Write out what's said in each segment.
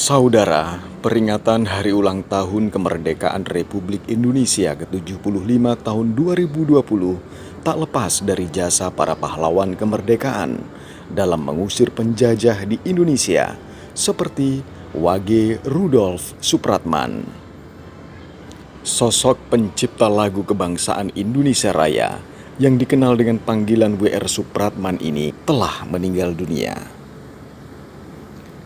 Saudara, peringatan Hari Ulang Tahun Kemerdekaan Republik Indonesia ke-75 tahun 2020 tak lepas dari jasa para pahlawan kemerdekaan dalam mengusir penjajah di Indonesia, seperti Wage Rudolf Supratman. Sosok pencipta lagu kebangsaan Indonesia Raya yang dikenal dengan panggilan W.R. Supratman ini telah meninggal dunia.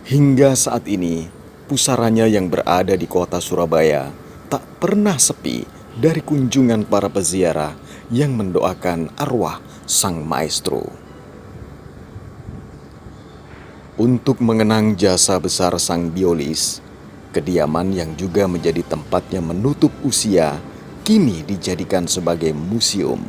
Hingga saat ini, pusaranya yang berada di kota Surabaya tak pernah sepi dari kunjungan para peziarah yang mendoakan arwah sang maestro. Untuk mengenang jasa besar sang biolis, kediaman yang juga menjadi tempatnya menutup usia kini dijadikan sebagai museum.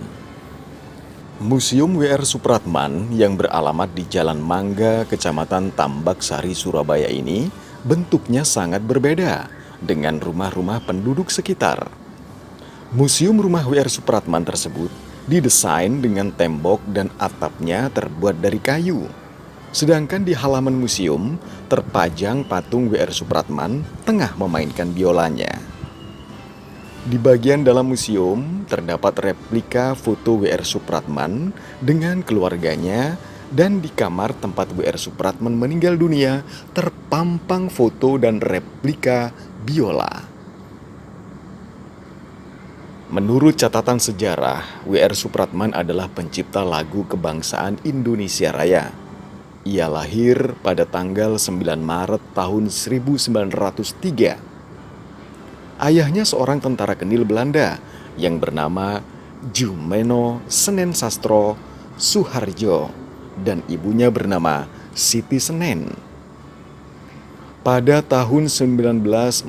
Museum W.R. Supratman yang beralamat di Jalan Mangga, Kecamatan Tambak Sari, Surabaya ini bentuknya sangat berbeda dengan rumah-rumah penduduk sekitar. Museum rumah W.R. Supratman tersebut didesain dengan tembok dan atapnya terbuat dari kayu. Sedangkan di halaman museum terpajang patung W.R. Supratman tengah memainkan biolanya. Di bagian dalam museum terdapat replika foto W.R. Supratman dengan keluarganya, dan di kamar tempat W.R. Supratman meninggal dunia terpampang foto dan replika biola. Menurut catatan sejarah, W.R. Supratman adalah pencipta lagu kebangsaan Indonesia Raya. Ia lahir pada tanggal 9 Maret tahun 1903. Ayahnya seorang tentara Kenil Belanda yang bernama Djumeno Senen Sastro Suharjo dan ibunya bernama Siti Senen. Pada tahun 1914,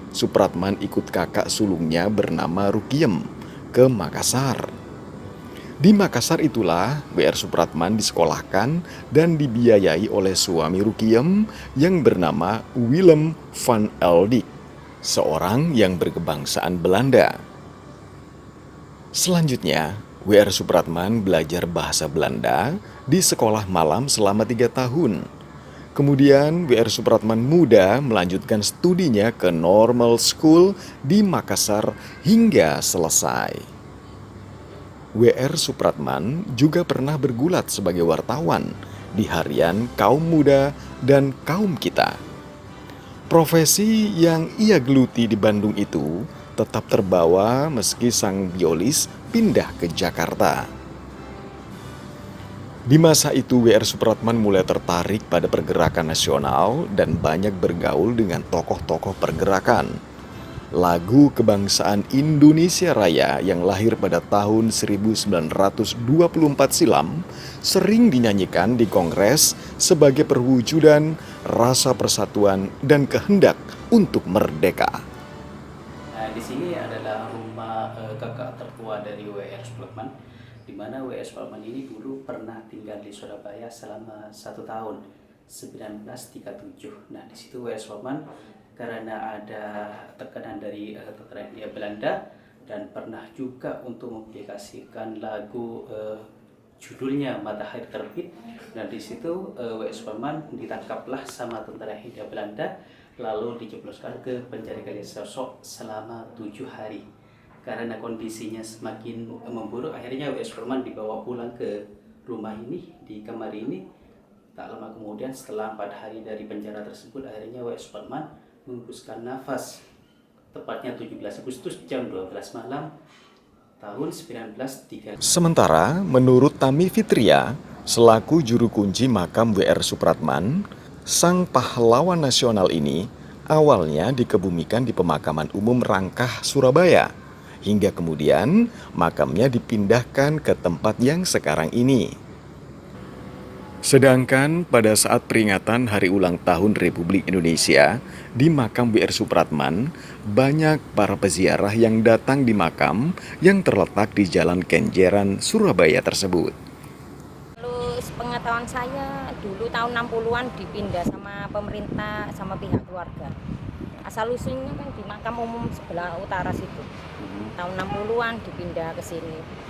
Supratman ikut kakak sulungnya bernama Rukiem ke Makassar. Di Makassar itulah W.R. Supratman disekolahkan dan dibiayai oleh suami Rukiem yang bernama Willem van Eldik, seorang yang berkebangsaan Belanda. Selanjutnya, W.R. Supratman belajar bahasa Belanda di sekolah malam selama 3 tahun. Kemudian W.R. Supratman muda melanjutkan studinya ke Normal School di Makassar hingga selesai. W.R. Supratman juga pernah bergulat sebagai wartawan di harian Kaum Muda dan Kaum Kita. Profesi yang ia geluti di Bandung itu tetap terbawa meski sang biolis pindah ke Jakarta. Di masa itu W.R. Supratman mulai tertarik pada pergerakan nasional dan banyak bergaul dengan tokoh-tokoh pergerakan. Lagu kebangsaan Indonesia Raya yang lahir pada tahun 1924 silam sering dinyanyikan di Kongres sebagai perwujudan rasa persatuan dan kehendak untuk merdeka. Nah, di sini adalah rumah kakak tertua dari W.R. Supratman, di mana W.R. Supratman ini dulu pernah tinggal di Surabaya selama 1 tahun, 1937. Nah, di situ W.R. Supratman karena ada tekanan dari tentara Belanda dan pernah juga untuk mempublikasikan lagu judulnya Matahari Terbit. Nah, di situ W.R. Supratman ditangkaplah sama tentara Hindia Belanda, lalu dijebloskan ke penjara Kalisosok selama 7 hari. Karena kondisinya semakin memburuk, akhirnya W.R. Supratman dibawa pulang ke rumah ini, di kamar ini. Tak lama kemudian, setelah 4 hari dari penjara tersebut, akhirnya W.R. Supratman menghembuskan nafas. Tepatnya 17 Agustus jam 12 malam tahun 1903. Sementara menurut Tami Fitria, selaku juru kunci makam W.R. Supratman, sang pahlawan nasional ini awalnya dikebumikan di pemakaman umum Rangkah, Surabaya, hingga kemudian makamnya dipindahkan ke tempat yang sekarang ini. Sedangkan pada saat peringatan Hari Ulang Tahun Republik Indonesia di makam W.R. Supratman, banyak para peziarah yang datang di makam yang terletak di Jalan Kenjeran, Surabaya tersebut. Lalu pengetahuan saya dulu tahun 60-an dipindah sama pemerintah sama pihak keluarga. Asal usulnya kan di makam umum sebelah utara situ. Tahun 60-an dipindah ke sini.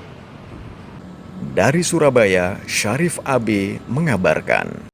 Dari Surabaya, Syarif AB mengabarkan.